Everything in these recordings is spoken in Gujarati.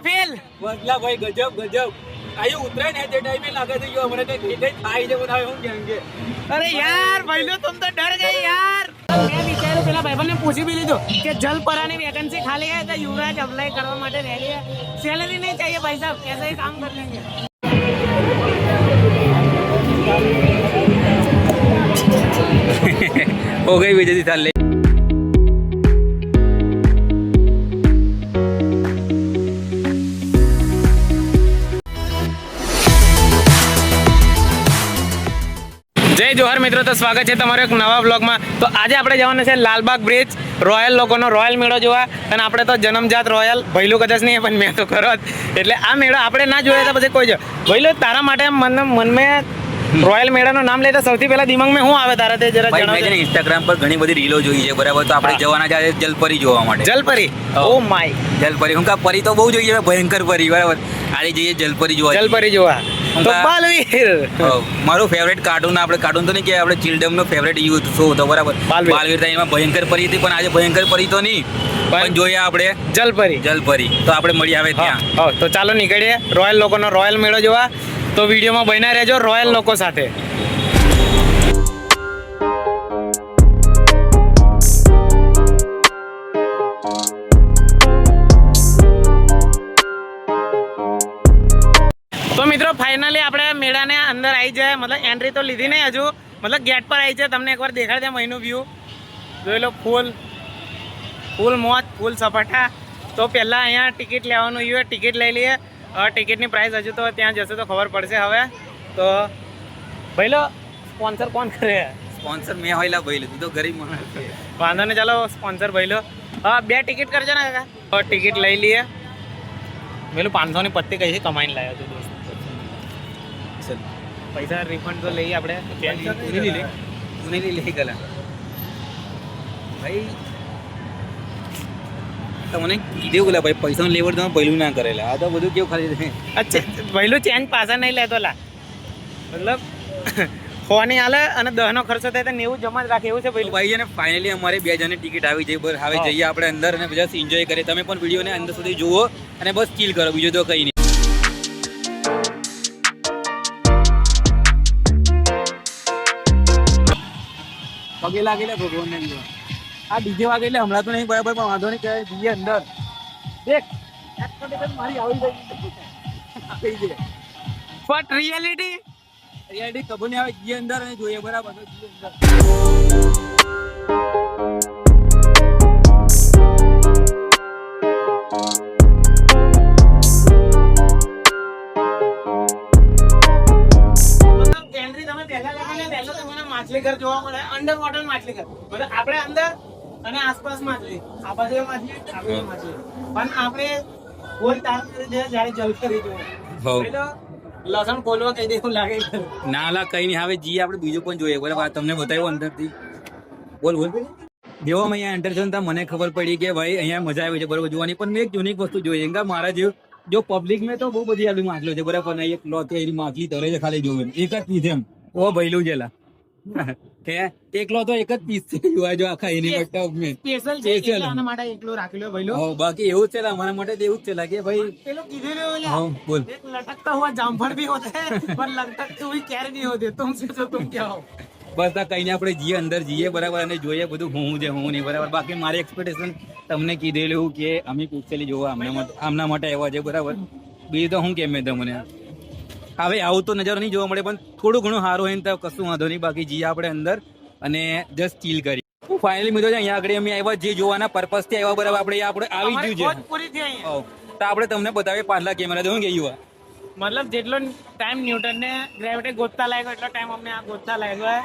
ફેલ વગલા ભાઈ ગજબ આયુ ઉતરે ને તે ટાઈમે લાગે છે યો મને કઈ થાય છે બનાવે હું કેંગે અરે યાર ભાઈલો तुम तो डर गए यार मैं विचारू પેલા ભાઈબંધને પૂછી બી લીધું કે જલપરાની વેકેન્સી ખાલી है तो युवराज अप्लाई કરવા માટે રેડી है सैलरी नहीं चाहिए भाई साहब कैसे ही काम कर लेंगे हो गई विजय थाल ले જય જોહર મિત્રો, તો સ્વાગત છે તમારો એક નવા બ્લોગમાં। તો આજે આપણે જવાના છે લાલબાગ બ્રિજ રોયલ લોકોનો રોયલ મેળો જોવા। અને આપણે તો જન્મજાત રોયલ ભૈલું કદાચ નહીં પણ મેં તો ખરો જ, એટલે આ મેળો આપણે ના જોયા તો પછી કોઈ જો ભૈલું તારા માટે મનમાં રોયલ મેળાનું નામ લેતા સૌથી પહેલા દિમાગમાં શું આવે તારા? તે જરા જણાવો। મેં ઇન્સ્ટાગ્રામ પર ઘણી બધી રીલો જોઈ છે, બરાબર? તો આપણે જવાના છે જલપરી જોવા માટે। જલપરી? ઓ માય, જલપરી હું કા પરી તો બહુ જોઈ છે, ભયંકર પરી, બરાબર? આજે જઈએ જલપરી જોવા। જલપરી જોવા તો બાલવીર મારું ફેવરેટ કાર્ટૂન, આપણે કાર્ટૂન તો નહીં કે આપણે ચિલ્ડ્રન નો ફેવરેટ યુથ શો હતો, બરાબર? બાલવીર એમાં ભયંકર પરી હતી, પણ આજે ભયંકર પરી તો નહીં, પણ જોઈએ આપણે જલપરી। તો આપણે મળી આવે ત્યાં। તો ચાલો નીકળીએ રોયલ લોકોનો રોયલ મેળો જોવા। તો વિડીયોમાં બન્યા રહેજો રોયલ લોકો સાથે। તો મિત્રો ફાઇનલી આપણે મેળાને અંદર આવી જાય, મતલબ એન્ટ્રી તો લીધી નહીં હજુ, મતલબ ગેટ પર આવી છે। તમને એકવાર દેખાડી દે મહીનું વ્યૂ જોઈ લો, ફૂલ મોજ, ફૂલ સપાટા। તો પહેલાં અહીંયા ટિકિટ લેવાનું હોય, ટિકિટ લઈ લઈએ। ટિકિટની પ્રાઇસ હજુ તો ત્યાં જશે તો ખબર પડશે હવે। તો ભાઈ લો સ્પોન્સર કોણ કરે? સ્પોન્સર મેં હોયલા ભાઈ, તું તો ગરીબ માણસ છે, વાંધો નહીં, ચાલો સ્પોન્સર ભાઈ લો। હા, 2 ટિકિટ કરજો ને કાકા। તો ટિકિટ લઈ લઈએ। પેલું 500ની પત્તી કઈ છે કમાઈને લાવ્યો તું દોસ્ત? પૈસા રિફંડ તો લઈએ આપણે, લઈ ગયેલા ભાઈ। તમને કીધું બોલા ભાઈ, પૈસા લેવડ તમે પહેલું ના કરેલા, આ તો બધું કેવું ખાલી અચ્છા પહેલું ચેન્જ પાછા નહીં લેતો લા, મતલબ ફોની હાલે અને 10નો ખર્ચો થાય તો 90 જમા જ રાખે એવું છે ભાઈ? ભાઈ, અને ફાઇનલી અમારે 2 જણની ટિકિટ આવી જઈ, બસ હવે જઈએ આપણે અંદર અને બસ એન્જોય કરીએ। તમે પણ વિડીયોને અંદર સુધી જુઓ અને બસ ચીલ કરો, બીજું તો કંઈ નહીં। પગે લાગેલા ભગવાનને, આ ડીજે વાગે એટલે હમણાં તો નહીં બરાબર, પણ વાંધો નહીં, કે જઈએ અંદર। દેખ મારી આવી જાય બટ રિયાલિટી ખબર નહીં આવે, જઈએ અંદર અને જોઈએ, બરાબર? તો જઈએ અંદર। માછલી ઘર જોવા મળે, અંડર વોટર માછલી ઘર, મતલબ આપણે અંદર અને આસપાસ માછલી, આ બાજુ માછલી, આ બાજુ માછલી, પણ આપણે કોઈ તાર જ્યારે જલપરી જોવા લસણ ખોલવા કઈ દેવું લાગે ના લા, કઈ નહીં, હવે જઈએ આપણે બીજું પણ જોઈએ, બરાબર? તમને બતાવ્યું અંદરથી, બોલ જેવો અમે અહીંયા એન્ટર થયો મને ખબર પડી કે ભાઈ અહીંયા મજા આવી છે, બરાબર જોવાની। પણ મેં એક યુનિક વસ્તુ જોઈ, એમ કે મારા જો પબ્લિક મેં તો બહુ બધી આપણી માછલીઓ છે, બરાબર? પણ એક લોટ એની માછલી તરે છે ખાલી જોવે, એક જ પીસ એમ, ઓ ભૈલું જેલા કે એકલો તો એક જ પીસ છે જોવા, જો આખા એની સ્પેશિયલ આના માટે એકલો રાખેલો ભાઈલો। બાકી એવું જ છે અમારા માટે, તો એવું જ છે કે ભાઈ પેલો કીધેલું બોલ, एक लटकता हुआ जामफल भी होता है पर लटकती हुई कैरी नहीं होती, तुम सोचो तुम क्या हो। બસ આ કઈને આપણે જઈએ અંદર જઈએ, બરાબર? અને જોઈએ બધું હું છે હું નહીં, બરાબર? બાકી મારી એક્સપેક્ટેશન તમને કીધેલું કે અમે પિક્ચર જોવા આમના માટે આવ્યા છે, બરાબર? બીજું તો હું કેમ મેં તમને હવે આવું તો નજારો નહીં જોવા મળે, પણ થોડું ઘણું સારું હોય ને તો કશું વાંધો નહીં। બાકી જઈએ આપણે અંદર અને જસ્ટ ચીલ કરી। ફાઇનલી મિત્રો અહીંયા આગળ અમે આવ્યા, જે જોવાના પર્પઝ થી આવ્યા, બરાબર? આપણે આવી ગયું છે, તો આપણે તમને બતાવીએ પાછલા કેમેરા જો ગયું, मतलब જેટલો ટાઈમ ન્યૂટન ને ગ્રેવિટી ગોતતા લાગ્યો એટલો ટાઈમ અમને આ ગોતતા લાગ્યો।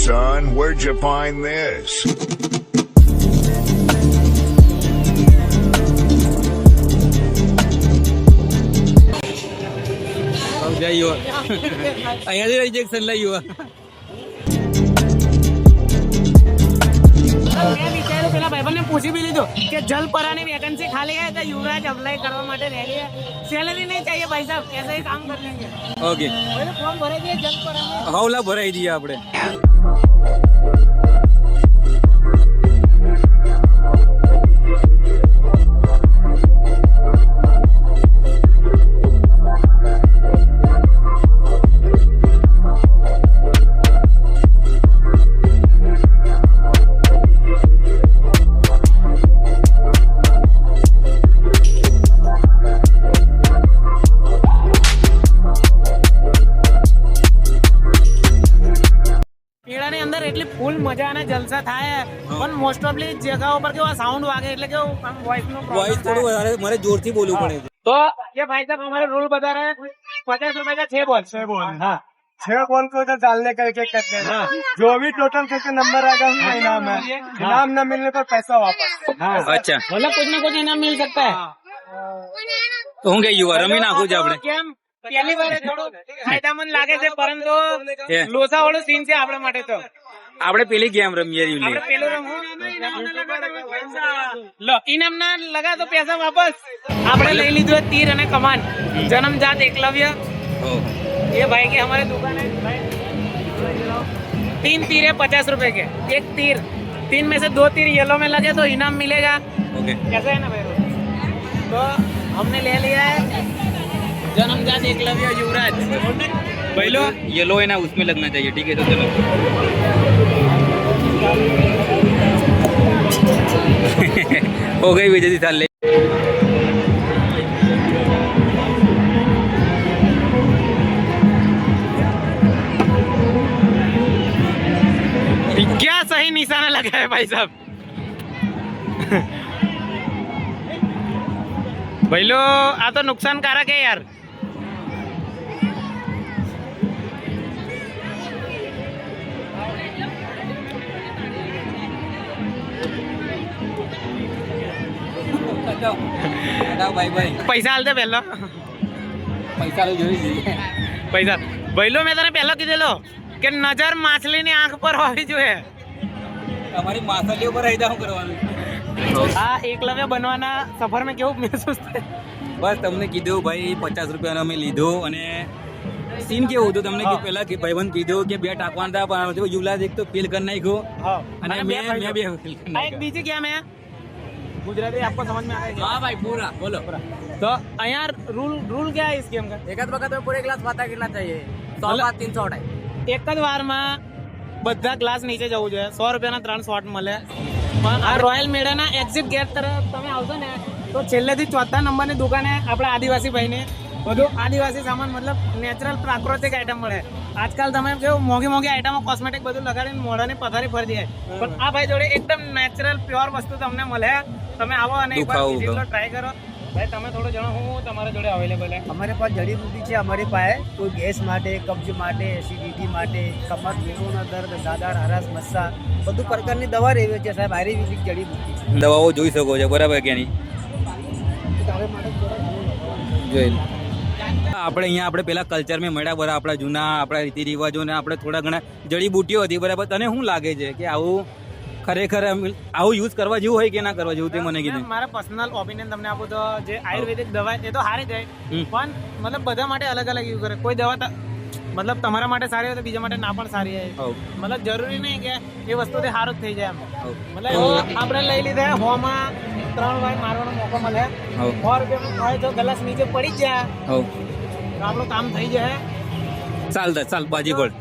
Son, where'd you find this? જય યુવા અહીંયાથી રિજેક્શન લઈ યુવા મેં વિચાર્યું પેલા ભાઈબંધને પૂછી બી લીધું કે જલપરાની વેકેન્સી ખાલી है तो युवराज अप्लाई करवा માટે રેડી है सैलरी नहीं चाहिए भाई साहब ऐसे ही काम कर लेंगे ઓકે पहले फॉर्म भरे दिए जलपरा में હવલા ભરાઈ દઈએ આપણે મેળાની અંદર એટલી ફૂલ મજા અને જલસા થાય પણ મોસ્ટ ઓફલી જગ્યાઓ પર કેવા સાઉન્ડ વાગે એટલે કેવું આમ વોઇસ નો વોઇસ થોડું વધારે મારે જોરથી બોલવું પડે છે तो ये भाई साहब हमारे रूल बता रहे हैं 50 रुपए का 6 बॉल 6 बॉल हाँ 6 बॉल को उधर डालने का एक एक करते हैं जो भी टोटल करके नंबर आएगा उसका इनाम है इनाम न मिलने पर पैसा वापस અચ્છા मतलब कुछ ना कुछ इनाम मिल सकता है તો હું કે યુવા રમી નાખું છે આપણે કેમ પહેલી વાર થોડું ફાયદામંદ લાગે છે પરંતુ એ. લોસા વાળો સીન છે આપણા માટે તો આપણે પેલી ગેમ રમીએ આપણે યુલી પેલું રમવું લો ઇનામ ના લગા તો પૈસા વાપસ આપણે લઈ લીધું है तीर અને कमान जन्मजात एकलव्य ये भाई की हमारे दुकान है भाई 3 तीर है 50 रुपए के एक तीर 3 में से 2 तीर येलो में लगे तो इनाम मिलेगा ઓકે कैसा है ना भाई तो हमने ले लिया है जन्मजात एकलव्य युवराज भाई लो येलो है ना उसमें लगना चाहिए ठीक है तो चलो हो गई विजय जी साल ले क्या सही निशाना लगा है भाई साहब भाई लो आ तो नुकसानकारक है यार ભાઈ ભાઈ પૈસા હાલતે પહેલો પૈસા જોઈ જઈએ પૈસા ભાઈલો મેં તને પહેલો કીધેલો કે નજર માછલીની આંખ પર હોવી જોઈએ અમારી માછલીઓ પર આવી જાવ કરવાનું આ એકલવ્ય બનવાના સફરમાં કેવું મહેસૂસ થાય બસ તમને કીધું ભાઈ 50 રૂપિયાનો અમે લીધો અને સીન કેવું હતું તમને કે પહેલા કે ભાઈબંધ કીધું કે બે ટાંકવાના હતા પણ યુવરાજ એક તો ફીલ કરી નાખ્યો અને મેં બે ફીલ કરી આ એક નાખ્યો બીજી क्या में गुजराती आपको समझ में आएगा હા ભાઈ પૂરા બોલો तो यहाँ रूल क्या है इस गेम का એક જ વખત પૂરે ગ્લાસ પાતા કેટલા चाहिए 100 બાદ 300 ટાઈ એક જ વારમાં બધા ગ્લાસ નીચે જવું જોઈએ 100 રૂપિયાના 3 શોટ મળે પણ આ રોયલ મેળાના એક્ઝિટ ગેટ તરફ તમે આવશો ને તો છેલ્લેથી ચોથા નંબરની દુકાને આપણા આદિવાસી ભાઈને બધું આદિવાસી સામાન મતલબ નેચરલ પ્રાકૃતિક આઈટમ મળે આજકાલ તમે કેવું મોંઘી મોંઘી આઈટમો કોસ્મેટિક બધું લગાડીને મોઢાની પથારી ફરી દે પણ આ ભાઈ જોડે એકદમ નેચરલ પ્યોર વસ્તુ તમને મળે તમે આવો અને એકવાર દુખાવું visit તો. લો, ટ્રાય કરો ભાઈ તમે થોડું જણાવો હું તમારા જોડે અવેલેબલ છે हमारे पास जड़ी बूटी है हमारी पास कोई गैस माटे कब्ज माटे एसिडिटी माटे कमर ભેગોના દર્દ સાધાર હરાસ મસ્સા બધું પ્રકારની દવા રહેવી છે સાહેબ આયુર્વેદિક જડી બૂટી દવાઓ જોઈ શકો છો બરાબર કે નહીં જોઈ લો. આપણે અહીંયા આપણે પેલા કલ્ચરમાં મળ્યા બરાબર આપણા જૂના આપણા રીતિ રિવાજો ને આપણે થોડા ઘણા જડીબૂટીઓ હતી બરાબર તને શું લાગે છે કે આવું ખરેખર આવું યુઝ કરવા જેવું હોય કે ના કરવા જેવું તે મને કીધું મારા પર્સનલ ઓપિનિયન તમને આપું તો જે આયુર્વેદિક દવા એ તો સારી જાય પણ મતલબ બધા માટે અલગ અલગ યુઝ કરે કોઈ દવા મતલબ તમારા માટે સારી હોય તો બીજા માટે ના પણ સારી હોય હવ. મતલબ જરૂરી નહીં કે એ વસ્તુથી સારું જ થઈ જાય એમ હવ. મતલબ આપણે લઈ લીધા હોમાં 3 વાર મારવાનો મોકો મળે હવ. 100 રૂપિયાનું હોય તો ગ્લાસ નીચે પડી જ જાય હવ તો આપણું કામ થઈ જાય ચાલ દે ચાલ બાજી પડ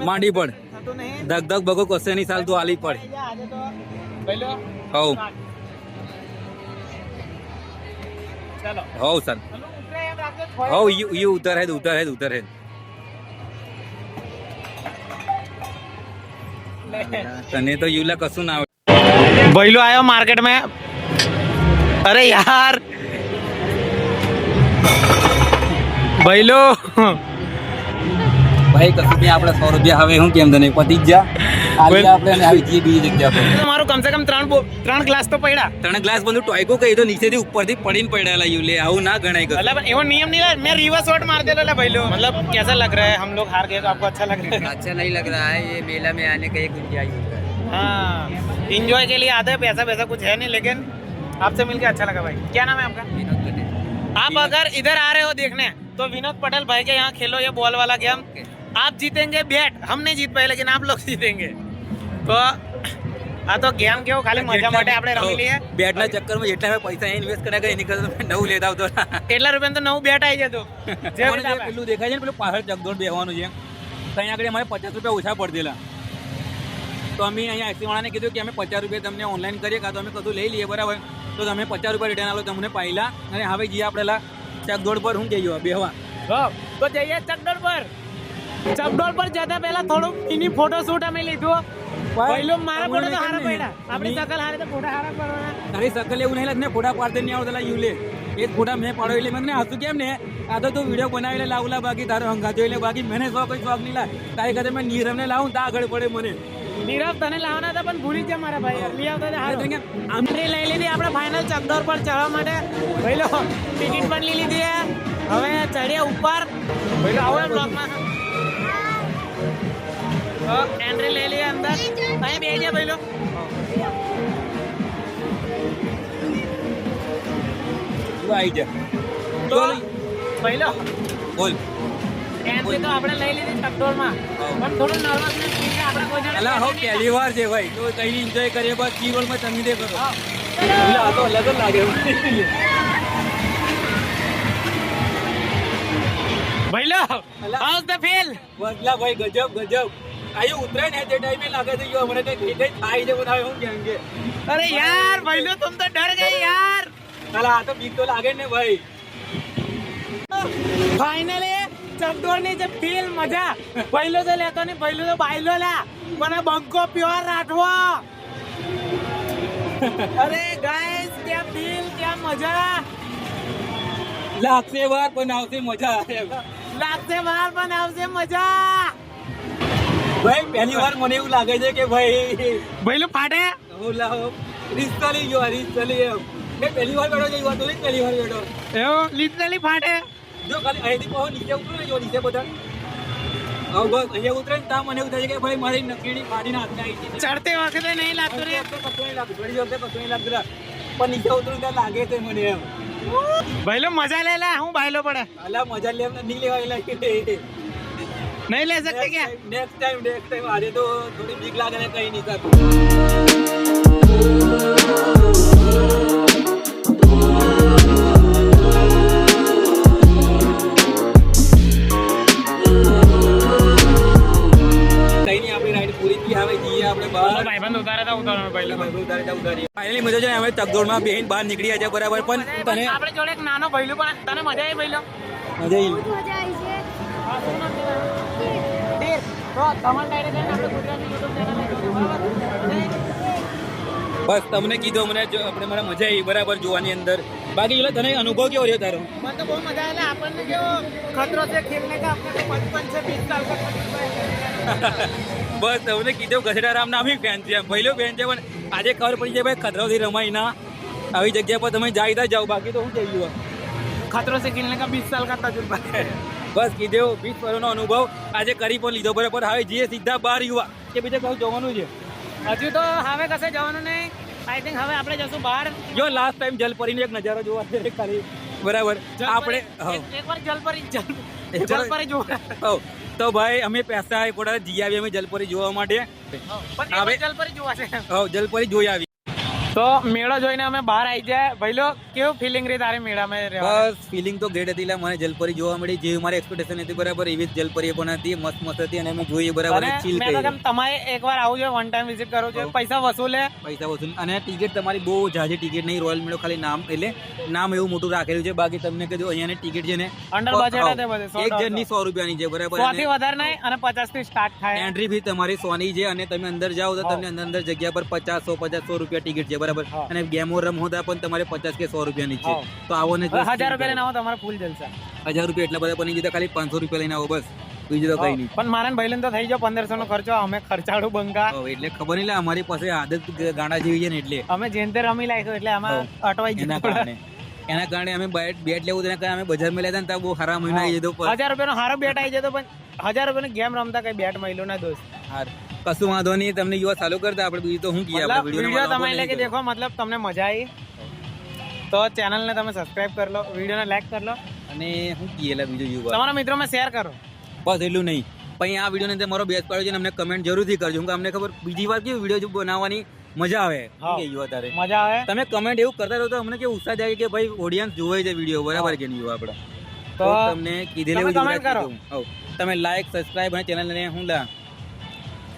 માંડી પડ થતું નહીં ધક ધક બગો કશે નહીં ચાલ તું આલી પડ થઈ જાય આજે તો પહેલો હવ ચાલો હવ ચાલ ચાલો ઉતરે એમ રાખજો હવ યુ ઉતર હે ઉતર હે ઉતર હે તને તો યુલા કશું ના આવડે भैलो आयो मार्केट में अरे यार भैलो ભાઈ કશું નહીં આપણે 100 રૂપિયા હવે હું કેમ તને પતી જ જા ખાલી આપણે અને આવી જઈએ બીજી જગ્યા પર. તમારું કમસે કમ 3 ગ્લાસ તો પડ્યા. 3 ગ્લાસ બધું ટોયકો કહી તો નીચેથી ઉપરથી પડીને પડેલા યુ લે આવું ના ગણાય કશું. मतलब एवं नियम नहीं है. मैं रिवर्स शॉट मार देता था भाई लोग. मतलब कैसा लग रहा है हम लोग हार गए तो आपको अच्छा लग रहा है? अच्छा नहीं लग रहा है, ये मेला में आने का एक गुंजाइश होता है। हाँ इंजॉय के लिए आते हैं, पैसा वैसा कुछ है नहीं, लेकिन आपसे मिलके अच्छा लगा भाई. क्या नाम है आपका? विनोद पटेल। आप अगर इधर आ रहे हो देखने तो विनोद पटेल भाई के यहाँ खेलो ये बॉल वाला गेम. आप जीतेंगे बैट, हम नहीं जीत पाए लेकिन आप लोग जीतेंगे. तो આ તો ગેમ કેવો ખાલી મજા માટે આપણે રમી લઈએ. બેટના ચક્કરમાં જેટલા મેં પૈસા ઇન્વેસ્ટ કર્યા કરે એની કરતા મેં નવું લેતા આવતો. એટલા રૂપિયા તો નવું બેટ આવી જતું. જે મને જે પેલું દેખાય છે ને પેલું પાછળ ચકદોડ બેહવાનું છે ત્યાં આગળ અમારે 50 રૂપિયા ઓછા પડેલા. તો અમે અહીંયા એક્સવાળાને કીધું કે અમે 50 રૂપિયા તમને ઓનલાઈન કરીએ કાં તો અમે કશું લઈ લઈએ બરાબર. તો તમે 50 રૂપિયા રિટર્ન આલો તમને પાયલા અને હવે જઈએ આપણે ચકદોડ પર હું જઈએ બેહવા. તો જઈએ ચકડોળ પર. ચકડોળ પર જતા પહેલા થોડું એની ફોટો શૂટ અમે લીધું. પહેલો મારા ફોટો તો હારા પડ્યા. આપણી શકલ હારે તો ફોટા હારા પડવાના. તારી શકલ એવું નહીં લાગે ને ફોટા પાડતે નહીં આવતા યુ લે એ જ ફોટા મેં પાડો એટલે મને હસું કેમ ને આ તો તું વિડીયો બનાવી લે લાવલા બાકી તારો હંગાતો એટલે બાકી મને શોખ નહીં લાગે તારી ખાતે મેં નીરવને લાવું તા આગળ પડે મને. નીરવ તને લાવવાના હતા પણ ભૂલી ગયા મારા ભાઈ. લઈ આવતા હતા હારું. એન્ટ્રી લઈ લીધી આપણે ફાઇનલ ચકડોળ પર ચડવા માટે. પહેલો ટિકિટ પણ લઈ લીધી છે. હવે ચડીએ ઉપર. પહેલો આવો બ્લોકમાં તો એન્ટ્રી લઈ લઈએ અંદર. અહીં બેસી ગયા પહેલો. તું આવી જા તો પહેલો બોલ. એન્ટ્રી તો આપણે લઈ લીધી ચકડોળમાં પણ થોડું નર્વસનેસ છે આપણે કોઈ જણે. અલા હો પહેલી વાર છે ભાઈ તો કઈ એન્જોય કરીએ બસ કી રોલમાં તમે દે કરો એટલે આ તો અલગ જ લાગે. પહેલો હાઉસ ધ ફીલ. બદલા ભાઈ ગજબ ગજબ આયુ ઉતરાય ને તે ટાઈમે લાગે છે યો મને કઈ કઈ થાય છે બનાવે હું કેમ કે અરે યાર પહેલો तुम तो डर गए यार. અલા આ તો બીક તો લાગે ને ભાઈ. ફાઇનલી ચકડોળની જે ફીલ મજા પહેલો તો લેતો નહીં. પહેલો તો બાયલો લા મને બંકો પ્યોર રાખવો. અરે ગાઈસ क्या ફીલ क्या મજા. લાગશે વાર પણ આવશે મજા લાગશે વાર પણ આવશે મજા. ભાઈ પહેલી વાર મને એવું લાગે છે કે ભાઈ પહેલો ફાટે. ઓલા રીસ ચાલી ગયો રીસ ચાલી એમ મેં પહેલી વાર બેઠો જઈ વાત પહેલી વાર બેઠો એવો લિટરલી ફાટે. જો ખાલી અહીંથી કહો નીચે ઉતરો ને જો નીચે બધા હવે બસ અહીંયા ઉતરે ને ત્યાં મને એવું થાય છે કે ભાઈ મારી નકીડી ફાડીને હાથમાં આવી ગઈ. ચડતી વખતે નહીં લાગતું રે. કશું નહીં લાગતું ઘડી વખતે કશું નહીં લાગતું પણ નીચે ઉતરું ત્યાં લાગે છે મને એમ. પહેલો મજા લે લે. હું બાયલો પડે અલા મજા લે નહીં લેવાય લાગે નહીં લે શકતે ક્યાં. નેક્સ્ટ ટાઈમ આજે તો થોડી બીક લાગે ને કઈ નહીં થતું. કઈ નહીં આપણી રાઈડ પૂરી થઈ હવે જઈએ આપણે બહાર. ભાઈબંધ ઉતારે તો ઉતારવાનો પહેલો. ફાઇનલી મજા છે હવે ચકદોડમાં બેહીને બહાર નીકળી જાય બરાબર પણ તને આપણે જોડે એક નાનો ભૈલું પણ તને મજા આવી ભૈલો. મજા આવી તો તમારા ડાયરેક્ટ આપણે ગુજરાતની YouTube ચેનલ બસ તમને કીધું મને આપણે મને મજા આવી બરાબર જોવાની અંદર. બાકી એટલે તને અનુભવ કેવો રહ્યો તારો? મને તો બહુ મજા આવે. આપણને કેવો ખતરો છે ખેલને કા આપણે 55 છે 20 સાલ કા. બસ તમને કીધું ગઢડારામ ના બી ફેન છે પહેલો ફેન છે પણ આજે ખબર પડી જાય ભાઈ ખતરોથી રમાય ના આવી જગ્યા પર તમે જાય જાઓ બાકી તો શું થઈ ગયું. खतरों से खेलने का 20 साल का तजुर्बा है. બસ કીધું 20 વર્ષનો અનુભવ આજે કરી પણ લીધો બરાબર. હવે જઈએ સીધા બહાર યુવા કે બીજે કહું જવાનું છે હજુ તો હવે કશે જવાનું નહીં. આઈ થિંક હવે આપણે જશું બહાર. જો લાસ્ટ ટાઈમ જલપરીનો એક નજારો જોવા છે ખાલી બરાબર આપણે એકવાર જલપરી જોવા. તો ભાઈ અમે પૈસા પોતા જઈ આવી અમે જલપરી જોવા માટે. હવે જલપરી જોવા છે. જલપરી જોઈ આવી. તો મેળો જોઈને અમે બહાર આવી જાય. ભઈલો કેવું ફિલિંગ રહી તારી મેળામાં રહેવા? બસ ફિલિંગ તો ગ્રેટ હતી. મને જલપરી જોવા મળી જેવી મારી એક્સપેક્ટેશન હતી બરાબર એવી જ જલપરી પણ હતી. મસ્ત મસ્ત હતી અને અમે જોઈએ બરાબર ચીલ મેં તો તમારે એકવાર આવું જોઈએ, વન ટાઈમ વિઝિટ કરવું જોઈએ. પૈસા વસૂલે અને ટિકિટ તમારી બહુ જાજી ટિકિટ નહીં. રોયલ મેળો ખાલી નામ એટલે નામ એવું મોટું રાખેલું છે. બાકી તમને કીધું અહીંયાની ટિકિટ છે ને અંડર બજેટ છે બધે. એક જણની 100 રૂપિયાની છે બરાબર. 100 થી વધારે નહીં અને 50 થી સ્ટાર્ટ થાય. એન્ટ્રી ફી તમારી 100 ની છે અને તમે અંદર જાઓ તો તમને અંદર જગ્યા પર 50 100 રૂપિયા ટિકિટ છે બરાબર. અને ગેમો રમતા પણ તમારે 50 કે 100 રૂપિયાની છે. તો આવો ને 1000 રૂપિયા લઈને આવો તમારે ફૂલ જલસા. 1000 રૂપિયા એટલા બધા બની જતા ખાલી 500 રૂપિયા લઈને આવો બસ. બીજું તો કઈ નહીં. પણ મારા ભાઈલન તો થઈ ગયો 1500 નો ખર્ચો. અમે ખર્ચાળું બંકા, હવે એટલે ખબર નહીં લે અમારી પાસે આદત ગાંડા જેવી છે ને એટલે અમે જેન તે રમી લાગ્યો એટલે આમાં અટવાઈ એના ગયું. કારણે અમે બેટ લેવું તેના કારણે અમે બજારમાં લેતા ને ત્યાં બહુ સારા મહિના આવી જતો. 1000 રૂપિયાનો હારો બેટ આવી જતો, પણ 1000 રૂપિયાની ગેમ રમતા કઈ બેટ મળ્યો ના દોસ્ત. કશું વાંધો નહીં, તમને યુવા ચાલુ કરતા આપણે બીજું તો શું કહીએ આપણે વિડીયો તમે એટલે કે વિડીયો દેખો, મતલબ તમને મજા આવી તો ચેનલને તમે સબસ્ક્રાઇબ કરી લો, વિડીયોને લાઈક કરી લો, અને શું કહીએ એટલે બીજું યુવા તમારા મિત્રોમાં શેર કરો. બસ એટલું નહીં. પછી આ વિડીયો ની અંદર મારો બેસ પાડ્યો છે ને અમને કમેન્ટ જરૂરથી કરજો, કે અમને ખબર બીજી વાર કેવું વિડીયો બનાવવાની મજા આવે. હા. શું કહીએ તારે મજા આવે તમે કમેન્ટ એવું કરતા રહો તો અમને કેવું ઉત્સાહ જાય કે ભાઈ ઓડિયન્સ જોવે છે વિડીયો, બરાબર કે નહીં આપણે તો તો તમને કીધેલું તમે એવું comment કરો. તમે લાઈક સબસ્ક્રાઇબ અને ચેનલને હું લા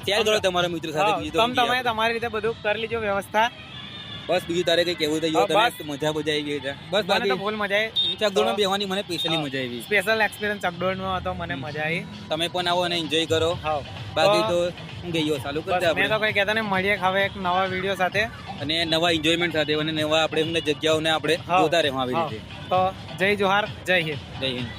શેર કરો તમારા મિત્રો સાથે. બીજું તો શું તમે કહીએ તમારી રીતે બધું કરી લીજો વ્યવસ્થા. આપણે. બસ બીજું તારે કઈ કેવું થઈ હા, ગયું તમે મજા આવી ગઈ છે. બસ મને તો બાકી ફૂલ મજા આવી. ચકડોળમાં બેહવાની મને સ્પેશિયલી મજા આવી. સ્પેશિયલ એક્સપિરિયન્સ ચકડોળનો હતો, મને મજા આવી. તમે પણ આવો અને એન્જોય કરો. હા, બાકી તો હું ગયો ચાલુ કરતા બસ મેં તો આપણે કઈ કહેતા નહીં, મળીએ હવે એક નવા વિડીયો સાથે. અને નવા એન્જોયમેન્ટ સાથે અને નવા આપણે જગ્યાઓને આપણે હા. જોતા રહેવા આવી હા. રીતે. તો જય જોહાર, જય હિન્દ. જય હિન્દ.